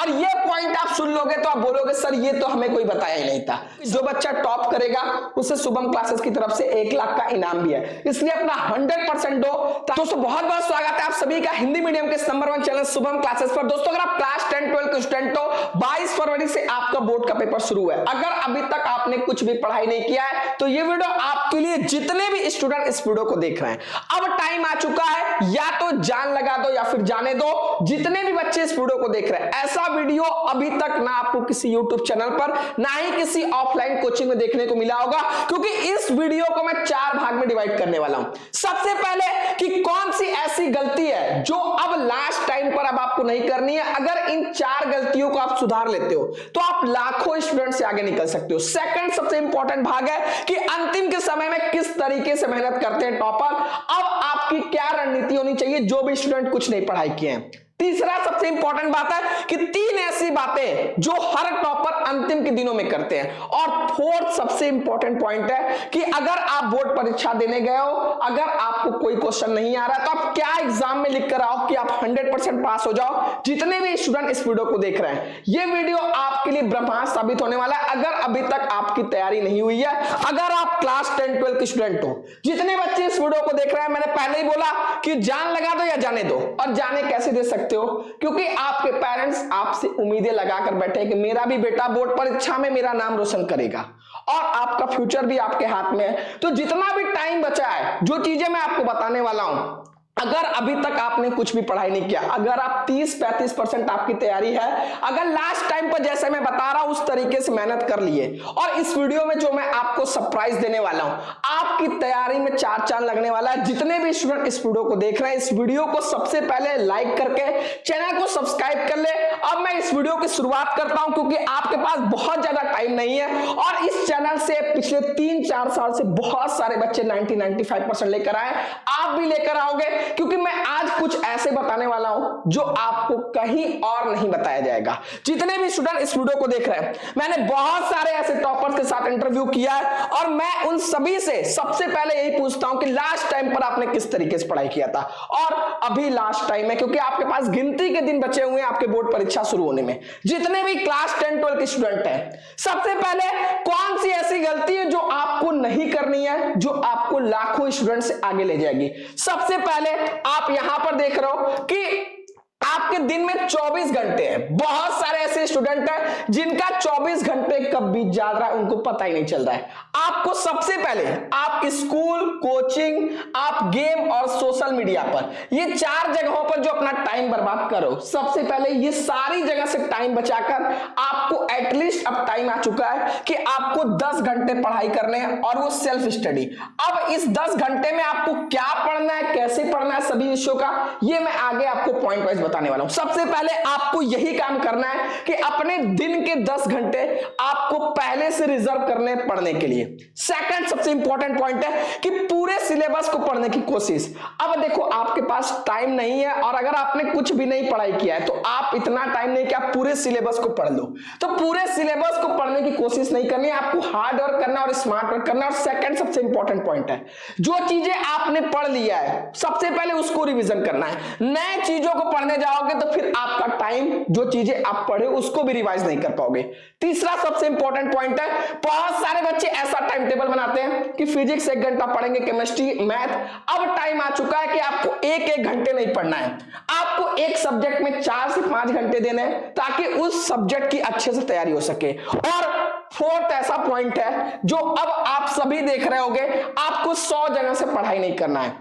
और ये पॉइंट आप सुन लोगे तो आप बोलोगे सर ये तो हमें कोई बताया ही नहीं था। जो बच्चा टॉप करेगा उसे शुभम क्लासेस की तरफ से 1 लाख का इनाम भी है, इसलिए अपना 100% दो। दोस्तों बहुत बहुत स्वागत है आप सभी का हिंदी मीडियम के नंबर 1 चैनल शुभम क्लासेस पर। दोस्तों अगर आप क्लास 10-12 के स्टूडेंट हो, 22 फरवरी से आपका बोर्ड का पेपर शुरू है। अगर अभी तक आपने कुछ भी पढ़ाई नहीं किया है तो ये वीडियो आपके लिए, जितने भी स्टूडेंट इस वीडियो को देख रहे हैं, अब टाइम आ चुका है, या तो जान लगा दो या फिर जाने दो। जितने भी बच्चे इस वीडियो को देख रहे हैं, ऐसा वीडियो अभी तक ना आपको किसी YouTube चैनल पर ना ही किसी ऑफलाइन कोचिंग में देखने को मिला होगा, क्योंकि इस वीडियो को मैं 4 भाग में डिवाइड करने वाला हूं। सबसे पहले कि कौन सी ऐसी गलती है जो अब लास्ट टाइम पर अब आपको नहीं करनी है। अगर इन 4 गलतियों को आप सुधार लेते हो तो आप लाखों स्टूडेंट से आगे निकल सकते हो। सेकंड सबसे इंपॉर्टेंट भाग है कि अंतिम के समय में किस तरीके से मेहनत करते हैं टॉपर। अब आपकी क्या रणनीति होनी चाहिए जो भी स्टूडेंट कुछ नहीं पढ़ाई किए हैं। तीसरा सबसे इंपॉर्टेंट बात है कि 3 ऐसी बातें जो हर टॉपर अंतिम के दिनों में करते हैं। और फोर्थ सबसे इंपॉर्टेंट पॉइंट है कि अगर आप बोर्ड परीक्षा देने गए हो, अगर आपको कोई क्वेश्चन नहीं आ रहा है तो आप क्या एग्जाम में लिख कर आओ कि आप 100% पास हो जाओ। जितने भी स्टूडेंट इस वीडियो को देख रहे हैं, ये वीडियो आपके लिए ब्रह्मास्त्र साबित होने वाला है। अगर अभी तक आपकी तैयारी नहीं हुई है, अगर आप क्लास 10-12 के स्टूडेंट हो, जितने बच्चे इस वीडियो को देख रहे हैं, मैंने पहले ही बोला कि जान लगा दो या जाने दो। और जाने कैसे दे सकते हो, क्योंकि आपके पेरेंट्स आपसे उम्मीदें लगाकर बैठे कि मेरा भी बेटा बोर्ड परीक्षा में मेरा नाम रोशन करेगा और आपका फ्यूचर भी आपके हाथ में है। तो जितना भी टाइम बचा है, जो चीजें मैं आपको बताने वाला हूं, अगर अभी तक आपने कुछ भी पढ़ाई नहीं किया, अगर आप 30-35% आपकी तैयारी है, अगर लास्ट टाइम पर जैसे मैं बता रहा हूं उस तरीके से मेहनत कर लिए, और इस वीडियो में जो मैं आपको सरप्राइज देने वाला हूं, आपकी तैयारी में 4 चांद लगने वाला है। जितने भी स्टूडेंट इस वीडियो को देख रहे हैं, इस वीडियो को सबसे पहले लाइक करके चैनल को सब्सक्राइब कर ले। अब मैं इस वीडियो की शुरुआत करता हूं, क्योंकि आपके पास बहुत ज्यादा टाइम नहीं है और इस चैनल से पिछले 3-4 साल से बहुत सारे बच्चे 90-95% लेकर आए, आप भी लेकर आओगे, क्योंकि मैं आज कुछ ऐसे बताने वाला हूं जो आपको कहीं और नहीं बताया जाएगा। जितने भी स्टूडेंट इस वीडियो को देख रहे हैं, मैंने बहुत सारे ऐसे टॉपर्स के साथ इंटरव्यू किया है और मैं उन सभी से सबसे पहले यही पूछता हूं कि लास्ट टाइम पर आपने किस तरीके से पढ़ाई किया था। और अभी लास्ट टाइम है, क्योंकि आपके पास गिनती के दिन बचे हुए हैं आपके बोर्ड परीक्षा शुरू होने में। जितने भी क्लास 10-12 के स्टूडेंट हैं, सबसे पहले कौन सी ऐसी गलती है जो आपको नहीं करनी है, जो आपको लाखों स्टूडेंट से आगे ले जाएगी। सबसे पहले आप यहां पर देख रहे हो कि आपके दिन में 24 घंटे हैं। बहुत सारे ऐसे स्टूडेंट हैं जिनका 24 घंटे कब बीत जा रहा है उनको पता ही नहीं चल रहा है। आपको सबसे पहले आप स्कूल, कोचिंग, आप गेम और सोशल मीडिया पर, ये 4 जगहों पर जो अपना टाइम बर्बाद करो, सबसे पहले ये सारी जगह से टाइम बचाकर आपको एटलीस्ट अब टाइम आ चुका है कि आपको 10 घंटे पढ़ाई करने हैं, और वो सेल्फ स्टडी। अब इस 10 घंटे में आपको क्या पढ़ना है, कैसे पढ़ना है, सभी विषयों का ये मैं आगे आपको पॉइंट वाइज बताने वाला हूं। सबसे पहले आपको यही काम करना है कि अपने दिन के 10 घंटे आपको पहले से रिजर्व करने पढ़ने के लिए। सेकंड सबसे इंपॉर्टेंट पॉइंट है कि पूरे सिलेबस को पढ़ने की कोशिश। अब देखो आपके पास टाइम नहीं है, और अगर आपने कुछ भी नहीं पढ़ाई किया है तो आप इतना टाइम नहीं कि आप पूरे सिलेबस को पढ़ लो। तो पूरे सिलेबस को पढ़ने की कोशिश नहीं करनी है, आपको हार्ड वर्क करना और स्मार्ट वर्क करना। और सेकंड सबसे इंपॉर्टेंट पॉइंट है, जो चीजें आपने पढ़ लिया है सबसे पहले उसको रिवीजन करना है। नए चीजों को पढ़ने जाओगे तो फिर आपका टाइम, जो चीजें आप पढ़े उसको भी रिवाइज नहीं कर पाओगे। तीसरा सबसे इंपॉर्टेंट पॉइंट है, बहुत सारे बच्चे ऐसा टाइम टेबल बनाते हैं कि फिजिक्स 1 घंटा पढ़ेंगे, केमिस्ट्री, मैथ। अब टाइम आ चुका है कि आपको 1-1 घंटे नहीं पढ़ना है, आपको एक सब्जेक्ट में 4 से 5 घंटे देने हैं, ताकि उस सब्जेक्ट की अच्छे से तैयारी हो सके। और फोर्थ ऐसा पॉइंट है जो अब आप सभी देख रहे होंगे, आपको 100 जगह से पढ़ाई नहीं करना है।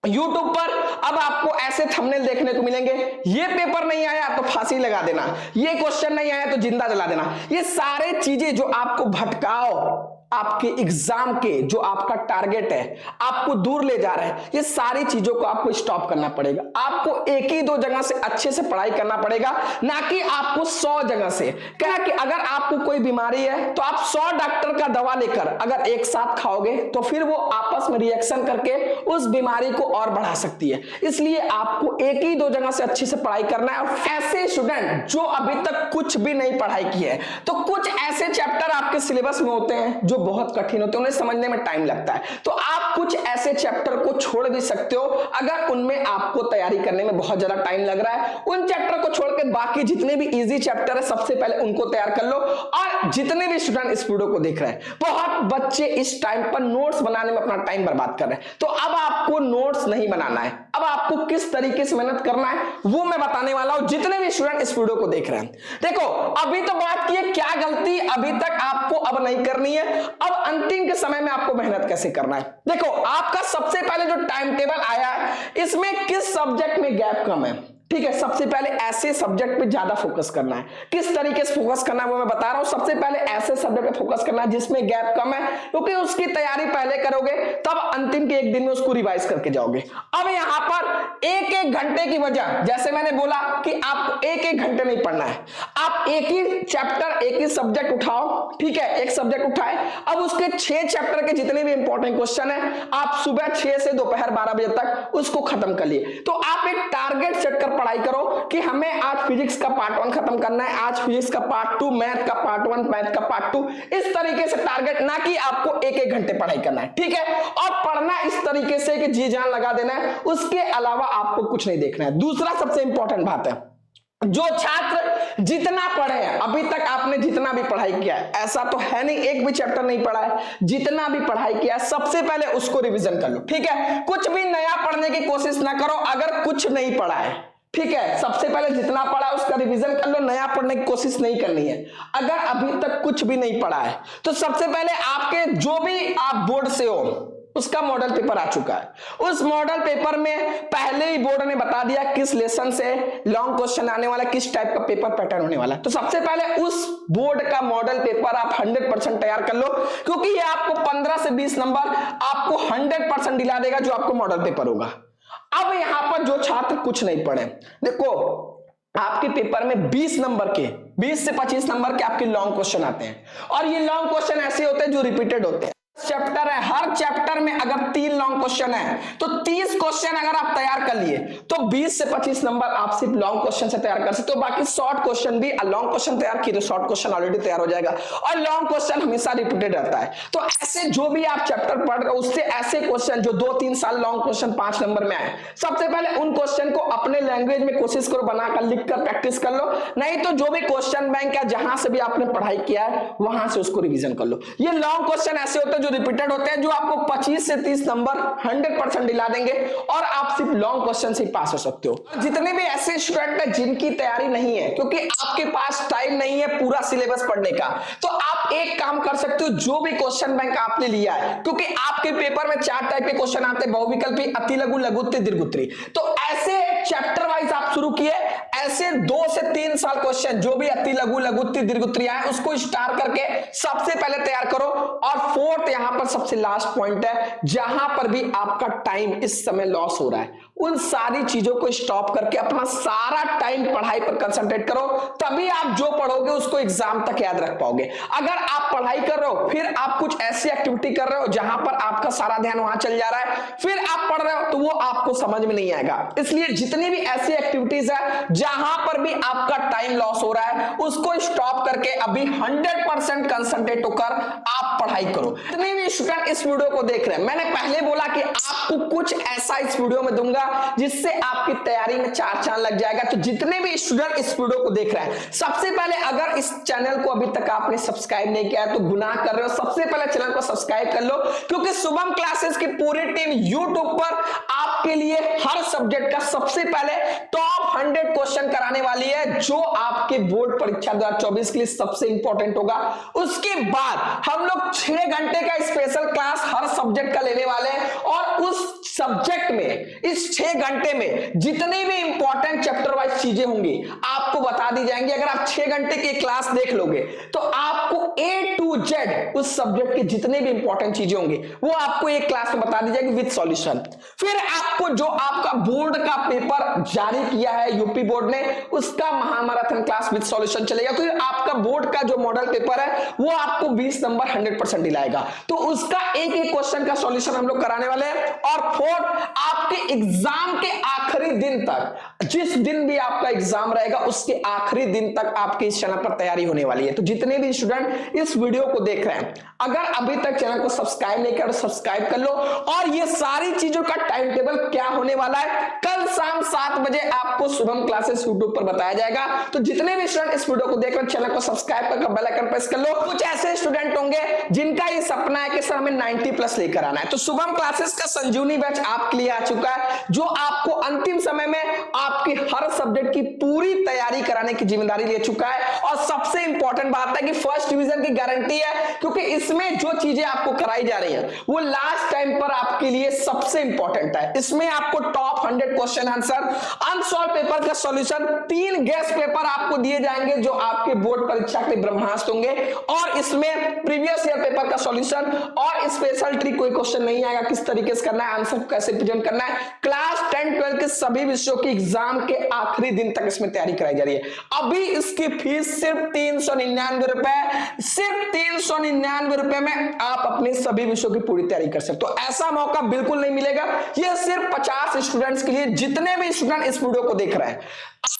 YouTube पर अब आपको ऐसे थंबनेल देखने को मिलेंगे, ये पेपर नहीं आया तो फांसी लगा देना, ये क्वेश्चन नहीं आया तो जिंदा जला देना। ये सारे चीजें जो आपको भटकाओ आपके एग्जाम के, जो आपका टारगेट है, आपको दूर ले जा रहे हैं, ये सारी चीजों को आपको स्टॉप करना पड़ेगा। आपको 1 ही 2 जगह से अच्छे से पढ़ाई करना पड़ेगा, ना कि आपको 100 जगह से। क्या कि अगर आपको कोई बीमारी है तो आप 100 डॉक्टर का दवा लेकर अगर एक साथ खाओगे तो फिर वो आपस में रिएक्शन करके उस बीमारी को और बढ़ा सकती है। इसलिए आपको 1 ही 2 जगह से अच्छे से पढ़ाई करना है। और ऐसे स्टूडेंट जो अभी तक कुछ भी नहीं पढ़ाई की है, तो कुछ ऐसे चैप्टर आपके सिलेबस में होते हैं जो बहुत कठिन होते हैं, उन्हें समझने में टाइम लगता है। तो आप कुछ ऐसे चैप्टर को छोड़ भी सकते हो अगर उनमें आपको तैयारी करने में बहुत ज्यादा टाइम लग रहा है। उन चैप्टर को छोड़ के बाकी जितने भी इजी चैप्टर है सबसे पहले उनको तैयार कर लो। और जितने भी स्टूडेंट इस वीडियो को देख रहे हैं, बहुत बच्चे इस टाइम पर नोट्स बनाने में अपना टाइम बर्बाद कर रहे हैं। तो अब आपको नोट्स नहीं बनाना है, अब आपको किस तरीके से मेहनत करना है वो मैं बताने वाला हूं जितने भी स्टूडेंट इस वीडियो को देख रहे हैं। देखो, अभी तो बात की है क्या गलती अभी तक आपको अब नहीं करनी है, अब अंतिम के समय में आपको मेहनत कैसे करना है। देखो, आपका सबसे पहले जो टाइम टेबल आया है इसमें किस सब्जेक्ट में गैप कम है, ठीक है। सबसे पहले ऐसे सब्जेक्ट पे ज्यादा फोकस करना है। किस तरीके से फोकस करना है वो मैं बता रहा हूं। सबसे पहले ऐसे सब्जेक्ट पे फोकस करना है जिसमें गैप कम है, क्योंकि उसकी तैयारी पहले करोगे तब अंतिम के एक दिन में उसको रिवाइज करके जाओगे। अब यहां पर एक एक घंटे की वजह, जैसे मैंने बोला कि आपको एक एक घंटे नहीं पढ़ना है, आप एक ही चैप्टर एक ही सब्जेक्ट उठाओ, ठीक है। एक सब्जेक्ट उठाए, अब उसके 6 चैप्टर के जितने भी इंपॉर्टेंट क्वेश्चन है आप सुबह 6 से दोपहर 12 बजे तक उसको खत्म कर लिए। तो आप एक टारगेट सेट कर पढ़ाई करो कि हमें आज फिजिक्स का पार्ट 1 खत्म करना है, आज फिजिक्स का पार्ट 2, मैथ का पार्ट 1, मैथ का पार्ट 2, इस तरीके से टारगेट, ना कि आपको एक एक घंटे पढ़ाई करना है, ठीक है। और पढ़ना इस तरीके से कि जी जान लगा देना है, उसके अलावा आपको कुछ नहीं देखना है। दूसरा सबसे इंपॉर्टेंट बात है, जो छात्र जितना पढ़े हैं, अभी तक आपने जितना भी पढ़ाई किया है, ऐसा तो है नहीं एक भी चैप्टर नहीं पढ़ा है, जितना भी पढ़ाई किया है सबसे पहले उसको रिवीजन कर लो, ठीक है। कुछ भी नया पढ़ने की कोशिश ना करो अगर कुछ नहीं पढ़ा है, ठीक है। सबसे पहले जितना पढ़ा उसका रिवीजन कर लो, नया पढ़ने की कोशिश नहीं करनी है। अगर अभी तक कुछ भी नहीं पढ़ा है तो सबसे पहले आपके जो भी आप बोर्ड से हो उसका मॉडल पेपर आ चुका है। उस मॉडल पेपर में पहले ही बोर्ड ने बता दिया किस लेसन से लॉन्ग क्वेश्चन आने वाला, किस टाइप का पेपर पैटर्न होने वाला है। तो सबसे पहले उस बोर्ड का मॉडल पेपर आप 100% तैयार कर लो, क्योंकि ये आपको 15 से 20 नंबर आपको 100% दिला देगा जो आपको मॉडल पेपर होगा। अब यहां पर जो छात्र कुछ नहीं पढ़े, देखो आपके पेपर में 20 नंबर के 20 से 25 नंबर के आपके लॉन्ग क्वेश्चन आते हैं, और ये लॉन्ग क्वेश्चन ऐसे होते हैं जो रिपीटेड होते हैं। चैप्टर है, हर चैप्टर में अगर 3 लॉन्ग क्वेश्चन है तो 30 क्वेश्चन अगर आप तैयार कर लिए तो 20 से 25 नंबर आप सिर्फ लॉन्ग क्वेश्चन से तैयार कर सकते हो। बाकी शॉर्ट क्वेश्चन भी, लॉन्ग क्वेश्चन तैयार किए तो शॉर्ट क्वेश्चन ऑलरेडी तैयार हो जाएगा, और लॉन्ग क्वेश्चन हमेशा रिपीटेड रहता है। तो ऐसे जो भी आप चैप्टर पढ़ रहे हो उससे ऐसे क्वेश्चन जो 2-3 साल लॉन्ग क्वेश्चन 5 नंबर में आए, सबसे पहले उन क्वेश्चन को अपने लैंग्वेज में कोशिश करो बनाकर, लिखकर प्रैक्टिस कर लो। नहीं तो जो भी क्वेश्चन बैंक है जहां से भी आपने पढ़ाई किया है वहां से उसको रिवीजन कर लो। ये लॉन्ग क्वेश्चन ऐसे होते हैं जो रिपीटेड होते हैं, जो आपको 25 से 30 नंबर 100% दिला देंगे, और आप सिर्फ लॉन्ग क्वेश्चन से ही पास हो सकते हो। जितने भी ऐसे स्टूडेंट हैं जिनकी तैयारी नहीं है, क्योंकि आपके पास टाइम नहीं है पूरा सिलेबस पढ़ने का, तो आप एक काम कर सकते हो, जो भी क्वेश्चन बैंक आपने लिया है, क्योंकि आपके पेपर में 4 टाइप के क्वेश्चन आते हैं, बहुविकल्पी, अति लघु, लघुत्तरी, दीर्घोत्तरी। तो ऐसे चैप्टर वाइज आप शुरू किए, ऐसे 2 से 3 साल क्वेश्चन जो भी अति लघु, लघुत्तरी, दीर्घोत्तरी आए उसको स्टार करके सबसे पहले तैयार करो। और फोर्थ यहां पर सबसे लास्ट पॉइंट है, जहां पर भी आपका टाइम इस समय लॉस हो रहा है, उन सारी चीजों को स्टॉप करके अपना सारा टाइम पढ़ाई पर कंसंट्रेट करो, तभी आप जो पढ़ोगे उसको एग्जाम तक याद रख पाओगे। अगर आप पढ़ाई कर रहे हो फिर आप कुछ ऐसी एक्टिविटी कर रहे हो जहां पर आपका सारा ध्यान वहां चल जा रहा है, फिर आप पढ़ रहे हो तो वो आपको समझ में नहीं आएगा। इसलिए जितनी भी ऐसी एक्टिविटीज है जहां पर भी आपका टाइम लॉस हो रहा है उसको स्टॉप करके अभी 100% कंसंट्रेट होकर आप पढ़ाई करो। जितने भी स्टूडेंट इस वीडियो को देख रहे हैं, मैंने पहले बोला कि आपको कुछ ऐसा इस वीडियो में दूंगा जिससे आपकी तैयारी में 4 चांद लग जाएगा। तो जितने भी स्टूडेंट इस वीडियो को देख रहे हैं, सबसे पहले अगर इस चैनल को अभी तक आपने सब्सक्राइब नहीं किया है तो गुनाह कर रहे हो, सबसे पहले चैनल को सब्सक्राइब कर लो, क्योंकि शुभम क्लासेस की पूरी टीम यूट्यूब पर आपके लिए हर सब्जेक्ट का सबसे पहले टॉप 100 क्वेश्चन कराने वाली है, जो आपके बोर्ड परीक्षा 2024 के लिए सबसे इंपॉर्टेंट होगा। उसके बाद हम लोग 6 घंटे का स्पेशल क्लास हर सब्जेक्ट का लेने वाले हैं, और उस सब्जेक्ट में इस 6 घंटे में जितनी भी इंपॉर्टेंट चैप्टर वाइज चीजें होंगी आपको बता दी जाएंगी। अगर आप 6 घंटे की क्लास देख लोगे तो आपको A to Z उस सब्जेक्ट के जितने भी इंपॉर्टेंट चीजें होंगी वो आपको एक क्लास में बता दी जाएगी विद सॉल्यूशन। फिर आपको जो आपका बोर्ड का पेपर जारी किया है यूपी बोर्ड बोर्ड ने, उसका महामैराथन क्लास विद सॉल्यूशन चलेगा, क्योंकि आपका बोर्ड का जो मॉडल पेपर है वो आपको 20 नंबर 100% दिलाएगा, तो उसका एक एक क्वेश्चन का सॉल्यूशन हम लोग कराने वाले हैं। और फोर्थ, आपके एग्जाम के आखिरी दिन तक, जिस दिन भी आपका एग्जाम रहेगा उसके आखिरी दिन तक आपके इस चैनल पर तैयारी होने वाली है। तो जितने भी स्टूडेंट इस वीडियो को देख रहे हैं, अगर अभी तक चैनल को सब्सक्राइब नहीं किया तो सब्सक्राइब कर लो। और ये सारी चीजों का टाइम टेबल क्या होने वाला है, कल शाम 7 बजे आपको शुभम क्लासेस यूट्यूब पर बताया जाएगा। तो जितने भी स्टूडेंट इस वीडियो को देख रहे हैं, चैनल को सब्सक्राइब करके बेल आइकन प्रेस कर लो। कुछ ऐसे स्टूडेंट होंगे जिनका ये सपना है कि सर हमें 90+ लेकर आना है, तो शुभम क्लासेस का संजीवनी बैच आपके लिए आ चुका है, जो आपको अंतिम समय में आपकी हर सब्जेक्ट की पूरी तैयारी कराने की जिम्मेदारी ले चुका है। और सबसे इंपॉर्टेंट बात है कि फर्स्ट डिवीजन की गारंटी है, क्योंकि इसमें जो चीजें आपको कराई जा रही है वो लास्ट टाइम पर आपके लिए सबसे इंपॉर्टेंट है। इसमें आपको top 100 question answer, unsolved paper का सॉल्यूशन, 3 गेस्ट पेपर आपको दिए जाएंगे जो आपके बोर्ड परीक्षा के ब्रह्मास्त्र होंगे, और इसमें प्रीवियस ईयर पेपर का सॉल्यूशन और स्पेशल ट्रिक, कोई क्वेश्चन नहीं आएगा किस तरीके से करना है, आंसर को कैसे प्रेजेंट करना है। क्लास 10 12 के सभी विषयों की एग्जाम के आखिरी दिन तक इसमें तैयारी कराई जा रही है। अभी इसकी फीस सिर्फ 399 रुपए, सिर्फ 399 रुपए में आप अपने सभी विषयों की पूरी तैयारी कर सकते हो। ऐसा मौका बिल्कुल नहीं मिलेगा, यह सिर्फ 50 स्टूडेंट्स के लिए, जितने भी स्टूडेंट इस वीडियो को देख रहे हैं।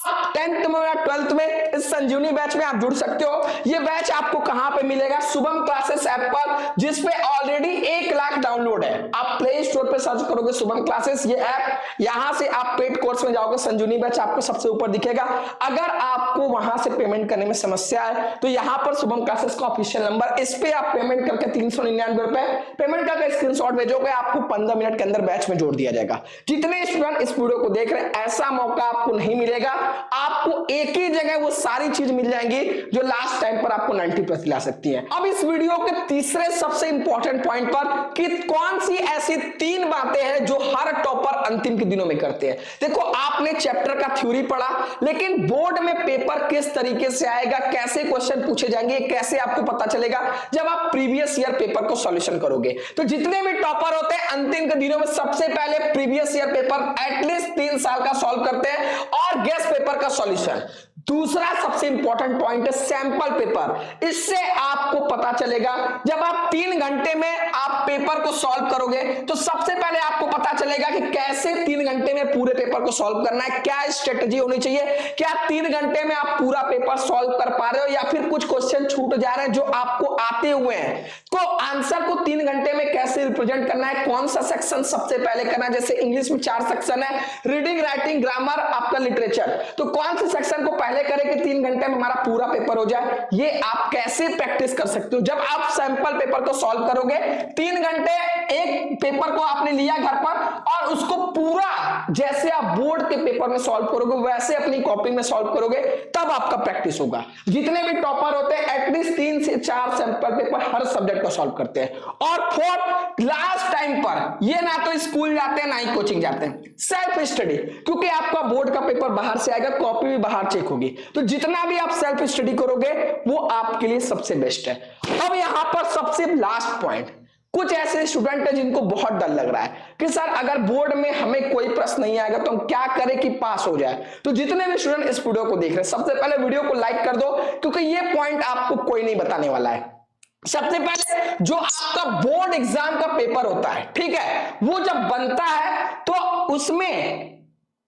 आप 10th में या 12th में इस संजीवनी बैच में आप जुड़ सकते हो। ये बैच आपको कहां पे मिलेगा, शुभम क्लासेस ऐप पर, जिसपे ऑलरेडी 1 लाख डाउनलोड है। आप प्ले स्टोर पे सर्च करोगे शुभम क्लासेस ये ऐप, यहां से आप पेड कोर्स में जाओगे, संजीवनी बैच आपको सबसे ऊपर दिखेगा। अगर आपको वहां से पेमेंट करने में समस्या है तो यहां पर शुभम क्लासेस का ऑफिशियल नंबर, इस पे आप पेमेंट करके 399 रुपए पेमेंट करके स्क्रीनशॉट भेजोगे, आपको 15 मिनट के अंदर बैच में जोड़ दिया जाएगा। जितने स्टूडेंट इस वीडियो को देख रहे हैं, ऐसा मौका आपको नहीं मिलेगा। आपको एक ही जगह वो सारी चीज मिल जाएंगी जो लास्ट टाइम पर आपको 90+ दिला सकती है। अब इस वीडियो के तीसरे सबसे इंपॉर्टेंट पॉइंट पर कि कौन सी ऐसी 3 बातें हैं जो हर टॉपर अंतिम के दिनों में करते हैं। देखो, आपने चैप्टर का थ्योरी पढ़ा, लेकिन बोर्ड में पेपर किस तरीके से आएगा, कैसे क्वेश्चन पूछे जाएंगे, कैसे आपको पता चलेगा जब आप प्रीवियस ईयर पेपर को सॉल्यूशन करोगे। तो जितने भी टॉपर होते हैं अंतिम के दिनों में सबसे पहले प्रीवियस ईयर पेपर एटलीस्ट 3 साल का सॉल्व करते हैं और गेस्ट पेपर का सॉल्यूशन। दूसरा सबसे इंपॉर्टेंट पॉइंट है सैंपल पेपर। इससे आपको पता चलेगा जब आप 3 घंटे में आप पेपर को सॉल्व करोगे तो सबसे पहले आपको पता चलेगा कि कैसे 3 घंटे में पूरे पेपर को सॉल्व करना है, क्या स्ट्रेटजी होनी चाहिए, क्या 3 घंटे में आप पूरा पेपर सॉल्व कर पा रहे हो या फिर कुछ क्वेश्चन छूट जा रहे हैं जो आपको आते हुए हैं। तो आंसर को 3 घंटे में कैसे रिप्रेजेंट करना है, कौन सा सेक्शन सबसे पहले करना है। जैसे इंग्लिश में 4 सेक्शन है, रीडिंग, राइटिंग, ग्रामर, आपका लिटरेचर, तो कौन से सेक्शन को पहले करें कि 3 घंटे में हमारा पूरा पेपर हो जाए, ये आप कैसे प्रैक्टिस कर सकते हो। जब आप सैंपल पेपर को सॉल्व करोगे, 3 घंटे एक पेपर को आपने लिया घर पर और उसको पूरा जैसे आप बोर्ड के पेपर में सॉल्व करोगे वैसे अपनी कॉपी में सॉल्व करोगे, तब आपका प्रैक्टिस होगा। जितने भी टॉपर होते हैं एटलीस्ट 3 से 4 सैंपल पेपर हर सब्जेक्ट को सॉल्व करते हैं। और फोर्थ, लास्ट टाइम पर ये ना तो स्कूल जाते हैं ना ही कोचिंग जाते हैं, सेल्फ स्टडी, क्योंकि आपका बोर्ड का पेपर बाहर से आएगा, कॉपी भी बाहर चेक होगी, तो जितना भी आप सेल्फ स्टडी करोगे वो आपके लिए सबसे बेस्ट है। अब यहां पर सबसे लास्ट पॉइंट, कुछ ऐसे स्टूडेंट हैं जिनको बहुत डर लग रहा है कि सर अगर बोर्ड में हमें कोई प्रश्न नहीं आएगा तो हम क्या करें कि पास हो जाए। तो जितने भी स्टूडेंट इस वीडियो को देख रहे हैं, सबसे पहले वीडियो को लाइक कर दो, क्योंकि ये पॉइंट आपको कोई नहीं बताने वाला है। सबसे पहले जो आपका बोर्ड एग्जाम का पेपर होता है, ठीक है, वो जब बनता है तो उसमें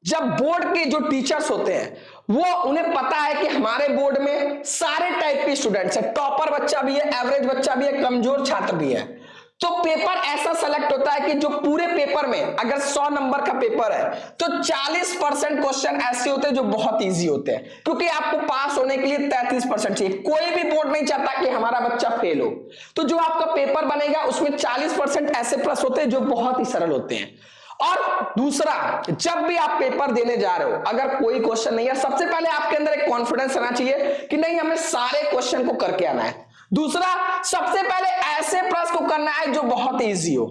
जब बोर्ड के जो टीचर्स होते हैं वो उन्हें पता है कि हमारे बोर्ड में सारे टाइप के स्टूडेंट्स हैं, टॉपर बच्चा भी है, एवरेज बच्चा भी है, कमजोर छात्र भी है। तो पेपर ऐसा सेलेक्ट होता है कि जो पूरे पेपर में अगर 100 नंबर का पेपर है तो 40% क्वेश्चन ऐसे होते हैं जो बहुत इजी होते हैं, क्योंकि आपको पास होने के लिए 33% चाहिए। कोई भी बोर्ड नहीं चाहता कि हमारा बच्चा फेल हो, तो जो आपका पेपर बनेगा उसमें 40% ऐसे प्रश्न होते हैं जो बहुत ही सरल होते हैं। और दूसरा, जब भी आप पेपर देने जा रहे हो, अगर कोई क्वेश्चन नहीं है, सबसे पहले आपके अंदर एक कॉन्फिडेंस आना चाहिए कि नहीं, हमें सारे क्वेश्चन को करके आना है। दूसरा, सबसे पहले ऐसे प्रश्न को करना है जो बहुत इजी हो।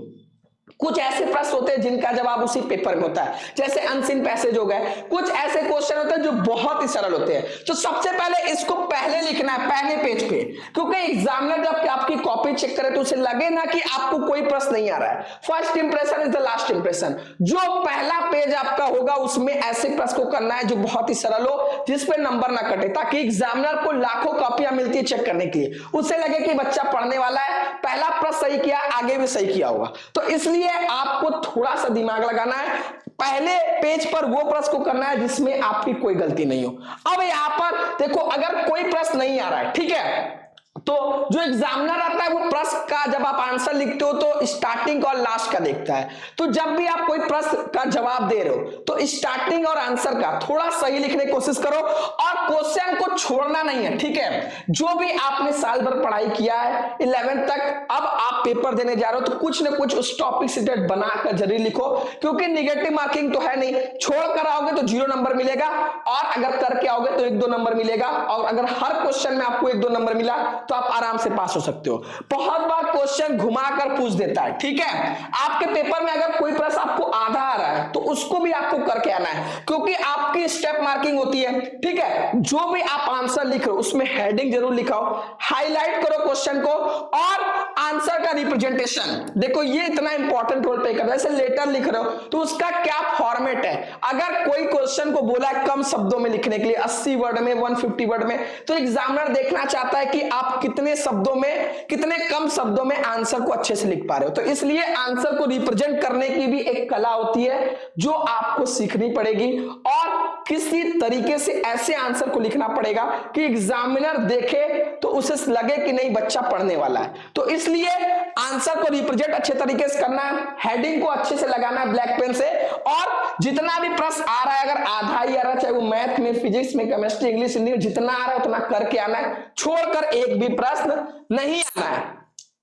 कुछ ऐसे प्रश्न होते हैं जिनका जवाब उसी पेपर में होता है, जैसे अनसीन पैसेज हो गए। कुछ ऐसे क्वेश्चन होते हैं जो बहुत ही सरल होते हैं। तो सबसे पहले इसको पहले लिखना है, पहले पेज पे, क्योंकि एग्जामिनर जब आपकी कॉपी चेक करे तो उसे लगे ना कि आपको कोई प्रश्न नहीं आ रहा है। First impression is the last impression. जो पहला पेज आपका होगा उसमें ऐसे प्रश्न को करना है जो बहुत ही सरल हो, जिसपे नंबर ना कटे, ताकि एग्जामिनर को लाखों कॉपियां मिलती है चेक करने के लिए, उसे लगे कि बच्चा पढ़ने वाला है, पहला प्रश्न सही किया, आगे भी सही किया होगा। तो इसलिए आपको थोड़ा सा दिमाग लगाना है, पहले पेज पर वो प्रश्न को करना है जिसमें आपकी कोई गलती नहीं हो। अब यहां पर देखो, अगर कोई प्रश्न नहीं आ रहा है, ठीक है, तो जो एग्जामिनर आता है वो प्रश्न का जब आप आंसर लिखते हो तो स्टार्टिंग और लास्ट का देखता है। तो जब भी आप कोई प्रश्न का जवाब दे रहे हो तो स्टार्टिंग और आंसर का थोड़ा सही लिखने की कोशिश करो, और क्वेश्चन को छोड़ना नहीं है, ठीक है। जो भी आपने साल भर पढ़ाई किया है 11th तक, अब आप पेपर देने जा रहे हो तो कुछ ना कुछ उस टॉपिक से बनाकर जरूर लिखो, क्योंकि निगेटिव मार्किंग तो है नहीं। छोड़ कर आओगे तो 0 नंबर मिलेगा, और अगर करके आओगे तो 1-2 नंबर मिलेगा, और अगर हर क्वेश्चन में आपको 1-2 नंबर मिला तो आप आराम से पास हो सकते हो। बहुत बार क्वेश्चन घुमाकर पूछ देता है, ठीक है। आपके पेपर में अगर कोई प्रश्न आपको आधा आ रहा है तो उसको भी आपको करके आना है, क्योंकि आपकी स्टेप मार्किंग होती है, ठीक है। जो भी आप आंसर लिख रहे हो उसमें हेडिंग जरूर लिखाओ, हाईलाइट करो क्वेश्चन को, और आंसर का रिप्रेजेंटेशन देखो, ये इतना इंपॉर्टेंट रोल प्ले करता है। जैसे लेटर लिख रहे हो तो उसका क्या फॉर्मेट है। अगर कोई क्वेश्चन को बोला है कम शब्दों में लिखने के लिए, 80 वर्ड में, 150 वर्ड में, तो एग्जामिनर देखना चाहता है कि आप कितने शब्दों में, कितने कम शब्दों में आंसर को अच्छे से लिख पा रहे हो। तो इसलिए आंसर को रिप्रेजेंट करने की भी एक कला होती है जो आपको सीखनी पड़ेगी, और किसी तरीके से ऐसे आंसर को लिखना पड़ेगा कि एग्जामिनर देखे तो उसे लगे कि नहीं बच्चा पढ़ने वाला है। तो इसलिए आंसर को रिप्रेजेंट अच्छे तरीके से करना है, हेडिंग को अच्छे से लगाना है ब्लैक पेन से, और जितना भी प्रश्न आ रहा है, अगर आधा ही आ रहा है, चाहे वो मैथ में, फिजिक्स में, केमिस्ट्री, इंग्लिश, हिंदी में, जितना आ रहा है उतना करके आना है, छोड़कर एक भी प्रश्न नहीं आना है।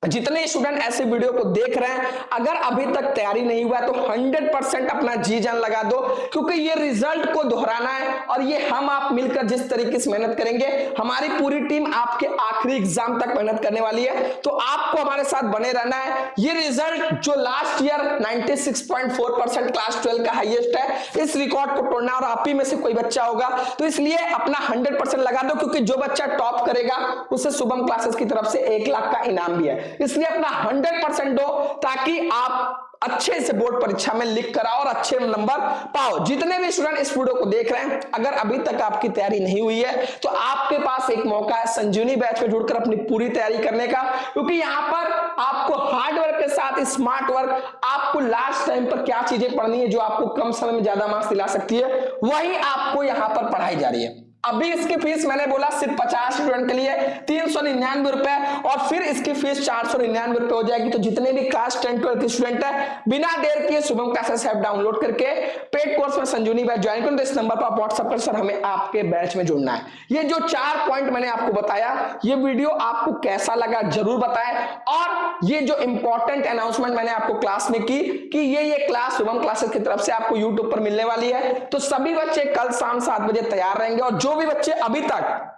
जितने स्टूडेंट ऐसे वीडियो को देख रहे हैं, अगर अभी तक तैयारी नहीं हुआ तो 100% अपना जी जान लगा दो, क्योंकि ये रिजल्ट को दोहराना है, और ये हम आप मिलकर जिस तरीके से मेहनत करेंगे, हमारी पूरी टीम आपके आखिरी एग्जाम तक मेहनत करने वाली है। तो आपको हमारे साथ बने रहना है। ये रिजल्ट जो लास्ट ईयर 96.4% क्लास 12 का हाईएस्ट है, इस रिकॉर्ड को तोड़ना, और आप ही में से कोई बच्चा होगा, तो इसलिए अपना 100% लगा दो, क्योंकि जो बच्चा टॉप करेगा उसे शुभम क्लासेस की तरफ से 1 लाख का इनाम भी है। इसलिए अपना 100% दो, ताकि आप अच्छे से बोर्ड परीक्षा में लिख कर आओ और अच्छे नंबर पाओ। जितने भी स्टूडेंट इस वीडियो को देख रहे हैं, अगर अभी तक आपकी तैयारी नहीं हुई है तो आपके पास एक मौका है संजीवनी बैच में जुड़कर अपनी पूरी तैयारी करने का, क्योंकि यहां पर आपको हार्ड वर्क के साथ स्मार्ट वर्क, आपको लास्ट टाइम पर क्या चीजें पढ़नी है जो आपको कम समय में ज्यादा मार्क्स दिला सकती है, वही आपको यहां पर पढ़ाई जा रही है। अभी इसकी फीस मैंने बोला सिर्फ 50 स्टूडेंट के लिए 399 रुपए, और फिर इसकी फीस 499 रुपए हो जाएगी। तो जितने भी क्लास 10-12 के स्टूडेंट है, बिना देर किए शुभम क्लासेस ऐप डाउनलोड करके पेड कोर्स में संजीवनी बैच ज्वाइन करो। तो इस नंबर पर व्हाट्सएप कर, सर हमें आपके बैच में जुड़ना है। ये जो 4 पॉइंट मैंने आपको बताया, ये वीडियो आपको कैसा लगा जरूर बताएं, और ये जो इंपॉर्टेंट अनाउंसमेंट मैंने आपको क्लास में की कि ये क्लास शुभम क्लासेस की तरफ से आपको यूट्यूब पर मिलने वाली है, तो सभी बच्चे कल शाम 7 बजे तैयार रहेंगे। और जो भी बच्चे अभी तक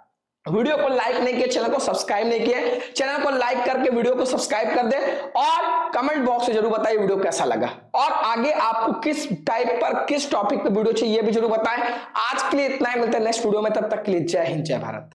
वीडियो को लाइक नहीं किए, चैनल को सब्सक्राइब नहीं किए, चैनल को लाइक करके वीडियो को सब्सक्राइब कर दें, और कमेंट बॉक्स में जरूर बताइए वीडियो कैसा लगा, और आगे आपको किस टाइप पर, किस टॉपिक पे वीडियो चाहिए ये भी जरूर बताएं। आज के लिए इतना ही, मिलते हैं नेक्स्ट वीडियो में, तब तक के लिए जय हिंद, जय भारत।